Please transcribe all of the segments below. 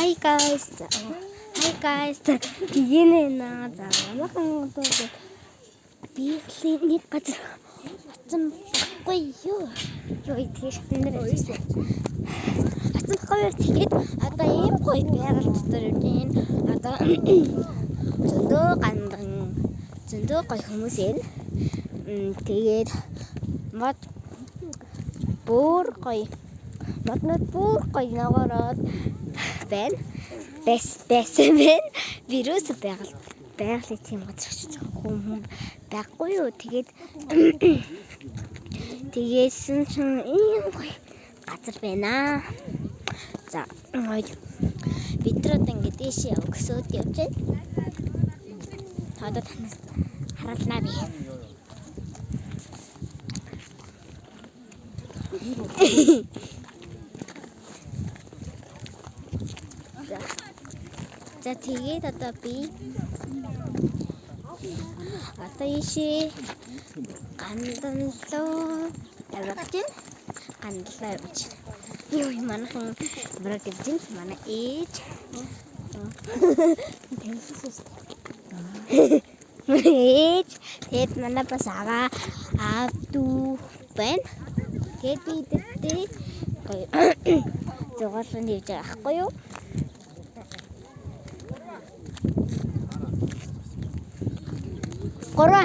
Hi guys. Гинэ наа замаахан одоо биелийн нэг газар атсан баггүй юу. Юу идэх шатнаар байсан. Атсан хоёр тэгээд одоо ийм гоё байгаль дотор үгүй. Одоо зөндөө гоё хүмүүс энэ. Тэгээд мод бүр гоё. Моднод бүр гоё ногоороод байна. Бэсэн байна. Вирус байгаль тийм газар очиж байгаа хүн байхгүй юу. Тэгээсэн чинь ийм гоё газар байна. За бид нар одоо ингэ дэшээ өгсөд явж байна. Одоо танаас харалнаа би. За тэгээд одоо би ишээ гандлаа явж байна. Юу манайхан брак гэж манай ээж. Тэгээд манай бас аавдуу байна. Тэгээд бидтэй зогсоон явж байгаа хгүй юу? Гора.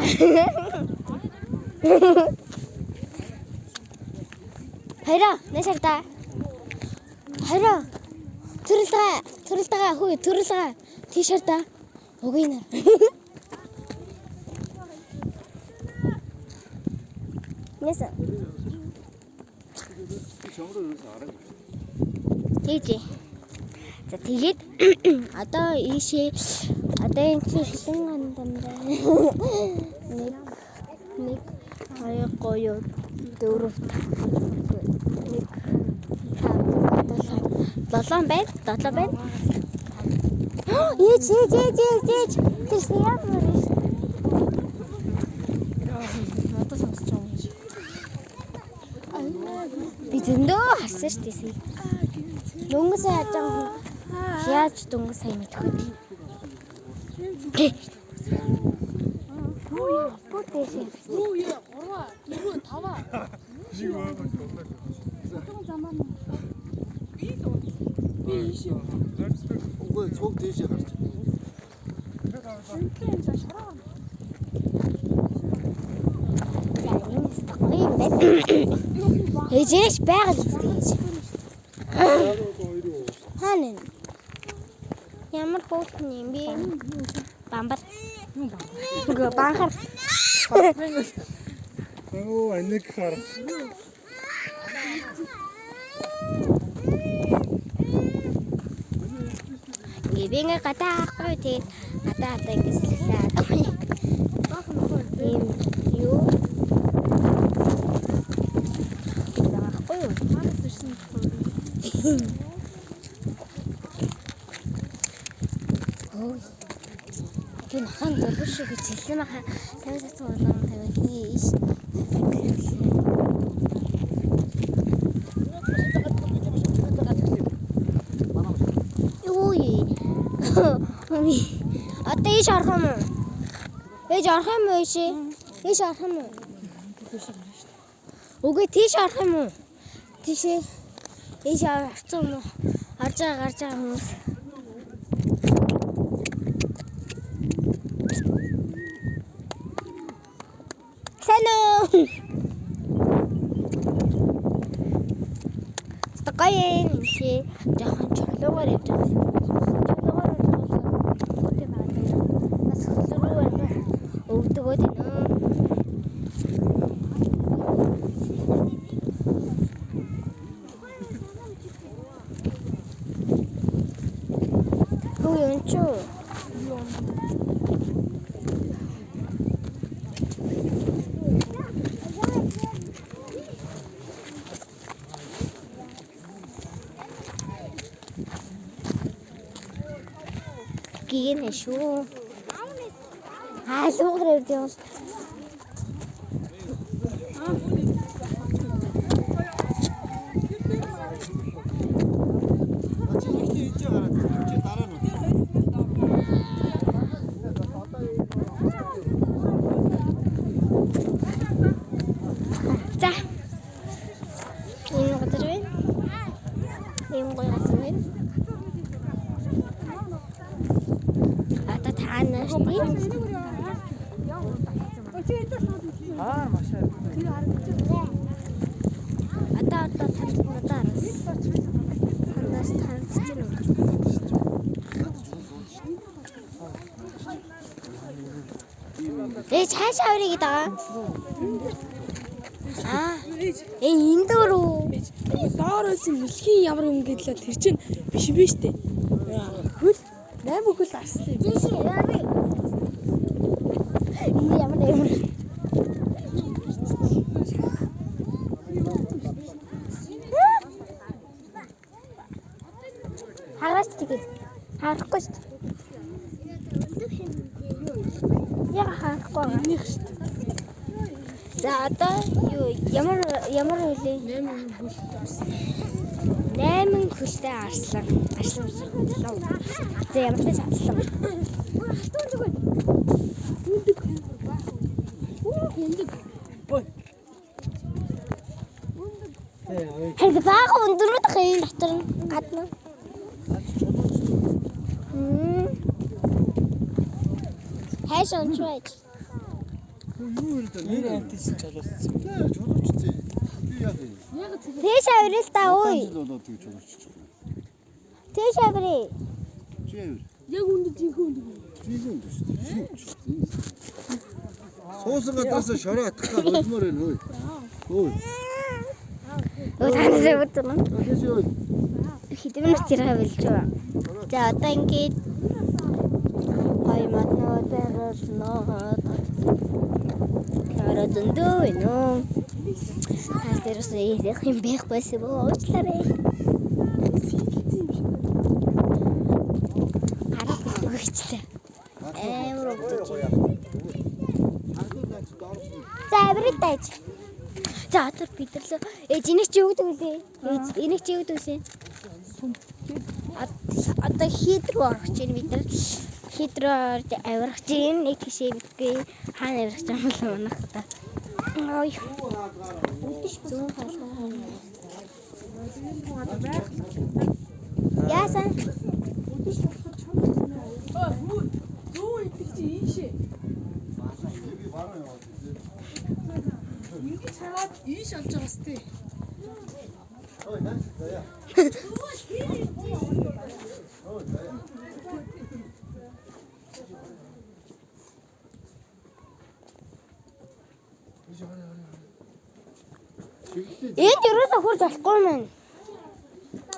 Хайра, нэшэртаа. Хайра. Төрөлтага хүй, төрөлтага. Тишэртаа. Үгүй нэр. Нэсэ. Тийж. За тэгээд одоо ийшээ одоо энэ хилэн андамдаа нэг хоёр гоё дөрөв нэг долоон байна. Ээж тийш яа мөрөш. Одоо сонсож байгаа юм шиг. Би зөндөө харсан шүү дээ. Дөнгөс яаж байгаа юм? Яаж дөнгөс сайн мэдгүй. Юу 3 4 5 би ишээ. Үгүй цог дэшээ гарч. Ээжээш байгаль гэж. Хаана? Ямар хөөхн юм бэ? Бамбар. Үгүй банхар. Оо, аниг хар. Гибинга катаахгүй тэгээд катаатай гэсэлээ. Ийм юу? Заахгүй юу? Ханаас ирсэн юм. Ой. Гин хан дөрвөш гэж хэлсэн маха. Тавьж болон тавь хийш. Одоо ийш орох юм уу? Ээж орох юм уу ийш? Ийш орох юм уу? Үгүй тийш орох юм уу? Тийшээ. Ийш орсон юм уу? Гарч байгаа хүмүүс. Сэно. Стакаен ийшээ жоохон чөлөөгөр явж байгаа. Gini шүү. Луугаар явж байгаа. За. Энэ газар байна. Ийм гоё газар байна. Ата таанаас тийм. Аа машаа. Ата танаас цаашаа аврыг даа. Энэ дөрөв. Доороос мэлхийн ямар юм гэдлээ тэр чинь биш штэ. Хөл 8 хөл арслаа. Тийш яави. Энэ ямар юм. Хараач тэгээд харахгүй шүү дээ. Яа харахгүй Энийх штэ. за одоо юу ямар хөлөө 8 хөлтэй арслан за ямар ч чадлаа хэрэг бага өндөрөд хайн дотор гадна хайш онцгойч Нэр антисэн жолооссон. Жолоочтой. Би яа вэ? Тэш авирал та ой. Болоод би жолооччих. Тэш авирал. Чи яа вэ? Яг үндэд жинхэнэ үндэд. Жинхэнэ үндэд шүү дээ. Суусан гадраас шороо атгахаар болмоор байна хөөе. Хөөе. Танаас өвдөн. Тэгээс юу? Хитэмэр зэрэг билж байгаа. За одоо ингээд гой матноо дээрсноо. Хараа дөндөө нөө. Тас дээрс их юм байх байсан боо уучлаарай. Хараа өгчлээ. Амар өгдөж. За авиртайч. За одоо бидэрлээ. Энийг чи өгдөг үлээ. Энийг чи өгдөг үлээ. Одоо хидрүү орох чинь бид нар хидрүү авирах чинь нэг хишээ битгүй хаана авирах юм бол унах та. Ой. Зүүн хаалгаа. Яасан? Зүү идэх чи ийшээ. Ингээд чаад ийш авч байгаа сте. Энд ерөөсө хурж болохгүй мэн.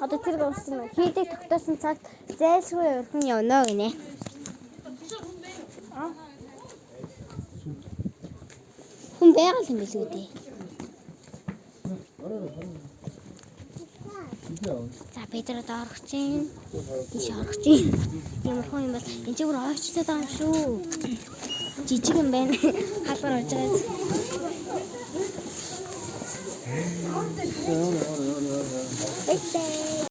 Одоо тэр гомсон мэн. Хийдэг тогтоосон цагт зайлшгүй өрхөн явна гинэ. Хүн байгаль юм билүү дээ. За бид нар одоо орох чинь. Тийш орох чинь. Ямархуу юм бол энэ ч бүр ойчлоод байгаа юм шүү. Жижиг юм байна. Халбар орж байгаа. Бай.